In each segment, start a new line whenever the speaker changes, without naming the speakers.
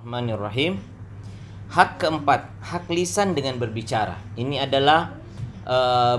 Bismillahirrahmanirrahim. Hak keempat, hak lisan dengan berbicara. Ini adalah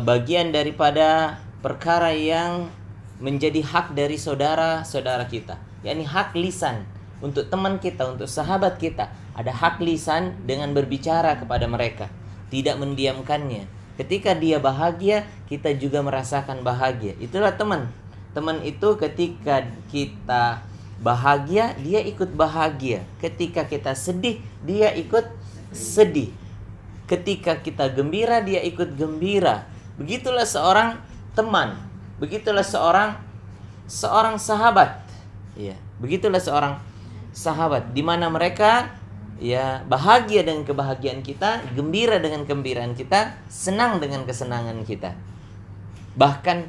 bagian daripada perkara yang menjadi hak dari saudara-saudara kita. yakni hak lisan untuk teman kita, untuk sahabat kita. Ada hak lisan dengan berbicara kepada mereka, tidak mendiamkannya. Ketika dia bahagia, kita juga merasakan bahagia. Itulah teman. Teman itu ketika kita bahagia, dia ikut bahagia. Ketika kita sedih, dia ikut sedih. Ketika kita gembira, dia ikut gembira. Begitulah seorang teman. Begitulah seorang sahabat. Ya, begitulah seorang sahabat di mana mereka bahagia dengan kebahagiaan kita, gembira dengan kegembiraan kita, senang dengan kesenangan kita. Bahkan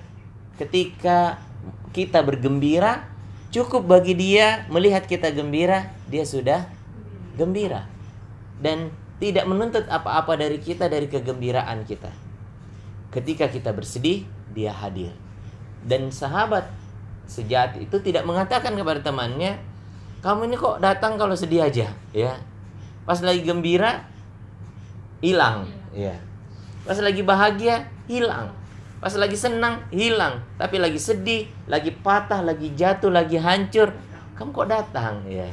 ketika kita bergembira, cukup bagi dia melihat kita gembira, dia sudah gembira. Dan tidak menuntut apa-apa dari kita, dari kegembiraan kita. Ketika kita bersedih, dia hadir. Dan sahabat sejati itu tidak mengatakan kepada temannya, kamu ini kok datang kalau sedih aja, ya. Pas lagi gembira, hilang, ya. Pas lagi bahagia, hilang. Pas lagi senang, hilang. Tapi lagi sedih, lagi patah, lagi jatuh, lagi hancur, kamu kok datang, ya.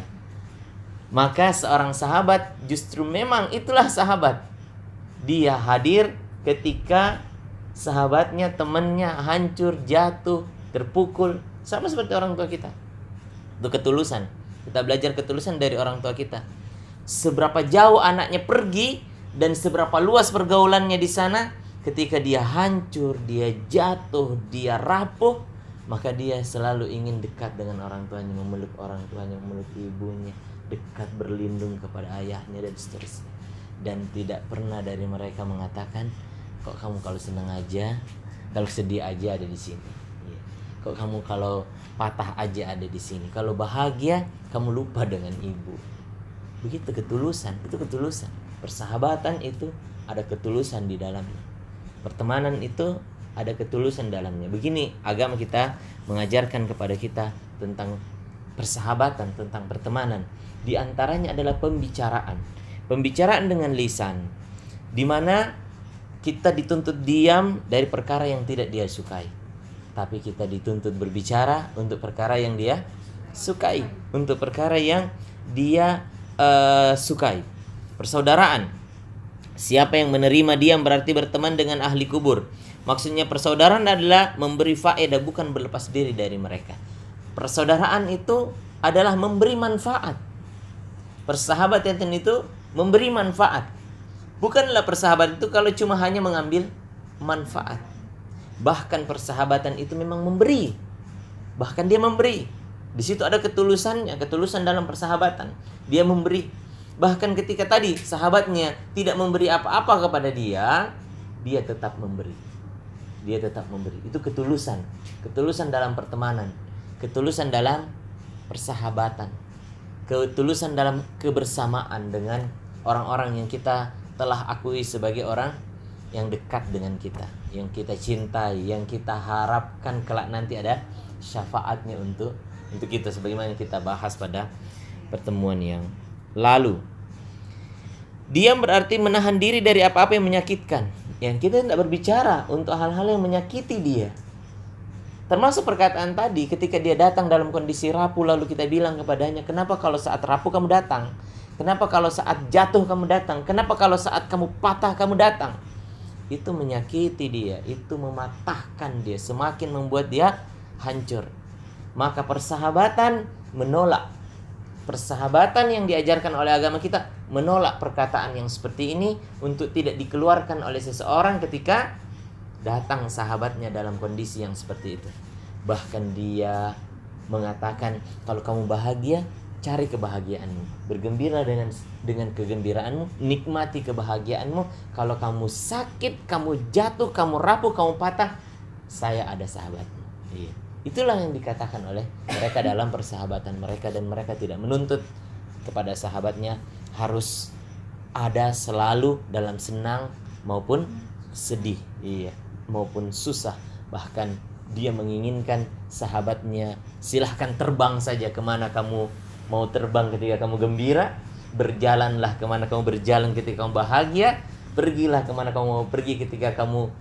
Maka seorang sahabat justru memang itulah sahabat. Dia hadir ketika sahabatnya, temannya hancur, jatuh, terpukul. Sama seperti orang tua kita. Itu ketulusan. Kita belajar ketulusan dari orang tua kita. Seberapa jauh anaknya pergi dan seberapa luas pergaulannya di sana, ketika dia hancur, dia jatuh, dia rapuh, maka dia selalu ingin dekat dengan orang tuanya, memeluk orang tuanya, memeluk ibunya, dekat berlindung kepada ayahnya dan seterusnya. Dan tidak pernah dari mereka mengatakan, kok kamu kalau senang aja, kalau sedih aja ada di sini. Kok kamu kalau patah aja ada di sini. Kalau bahagia kamu lupa dengan ibu. Begitu ketulusan, itu ketulusan. Persahabatan itu ada ketulusan di dalamnya. Pertemanan itu ada ketulusan dalamnya. Begini agama kita mengajarkan kepada kita tentang persahabatan, tentang pertemanan. Di antaranya adalah pembicaraan. Pembicaraan dengan lisan, di mana kita dituntut diam dari perkara yang tidak dia sukai. Tapi kita dituntut berbicara untuk perkara yang dia sukai, untuk perkara yang dia sukai. Persaudaraan. Siapa yang menerima diam berarti berteman dengan ahli kubur. Maksudnya persaudaraan adalah memberi faedah, bukan berlepas diri dari mereka. Persaudaraan itu adalah memberi manfaat. Persahabatan itu memberi manfaat. Bukanlah persahabatan itu kalau cuma hanya mengambil manfaat. Bahkan persahabatan itu memang memberi. Bahkan dia memberi. Di situ ada ketulusannya, ketulusan dalam persahabatan. Dia memberi. Bahkan ketika tadi sahabatnya tidak memberi apa-apa kepada dia, dia tetap memberi. Dia tetap memberi. Itu ketulusan. Ketulusan dalam pertemanan. Ketulusan dalam persahabatan. Ketulusan dalam kebersamaan dengan orang-orang yang kita telah akui sebagai orang yang dekat dengan kita, yang kita cintai, yang kita harapkan kelak nanti ada syafaatnya untuk kita, sebagaimana kita bahas pada pertemuan yang lalu. Diam berarti menahan diri dari apa-apa yang menyakitkan. Yang kita tidak berbicara untuk hal-hal yang menyakiti dia. Termasuk perkataan tadi, ketika dia datang dalam kondisi rapuh, lalu kita bilang kepadanya, kenapa kalau saat rapuh kamu datang? Kenapa kalau saat jatuh kamu datang? Kenapa kalau saat kamu patah kamu datang? Itu menyakiti dia, itu mematahkan dia, semakin membuat dia hancur. Maka persahabatan menolak. Persahabatan yang diajarkan oleh agama kita menolak perkataan yang seperti ini untuk tidak dikeluarkan oleh seseorang ketika datang sahabatnya dalam kondisi yang seperti itu. Bahkan dia mengatakan, kalau kamu bahagia, cari kebahagiaanmu, bergembira dengan kegembiraanmu, nikmati kebahagiaanmu. Kalau kamu sakit, kamu jatuh, kamu rapuh, kamu patah, saya ada sahabatmu. Iya. Itulah yang dikatakan oleh mereka dalam persahabatan mereka, dan mereka tidak menuntut kepada sahabatnya harus ada selalu dalam senang maupun sedih, iya, maupun susah. Bahkan dia menginginkan sahabatnya, silahkan terbang saja kemana kamu mau terbang ketika kamu gembira. Berjalanlah kemana kamu berjalan ketika kamu bahagia, pergilah kemana kamu mau pergi ketika kamu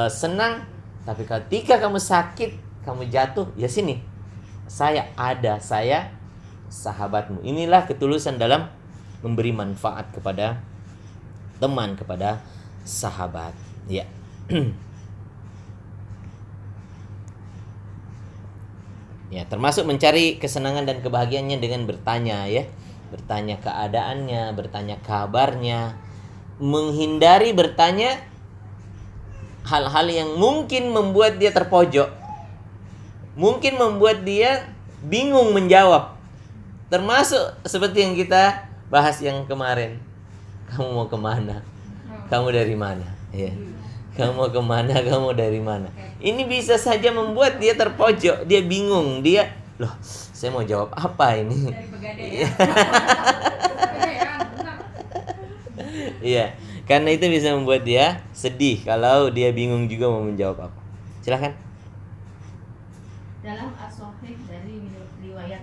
senang. Tapi ketika kamu sakit, kamu jatuh, ya sini, saya ada, saya sahabatmu. Inilah ketulusan dalam memberi manfaat kepada teman, kepada sahabat. Ya. Ya, termasuk mencari kesenangan dan kebahagiaannya dengan bertanya, ya. Bertanya keadaannya, bertanya kabarnya, menghindari bertanya hal-hal yang mungkin membuat dia terpojok, mungkin membuat dia bingung menjawab. Termasuk seperti yang kita bahas yang kemarin. Kamu mau kemana? Kamu dari mana? Ya. Kamu mau kemana? Kamu dari mana? Ini bisa saja membuat dia terpojok, dia bingung, dia, loh, saya mau jawab apa ini? Iya, karena itu bisa membuat dia sedih kalau dia bingung juga mau menjawab apa. Silakan.
Dalam as-sahih dari riwayat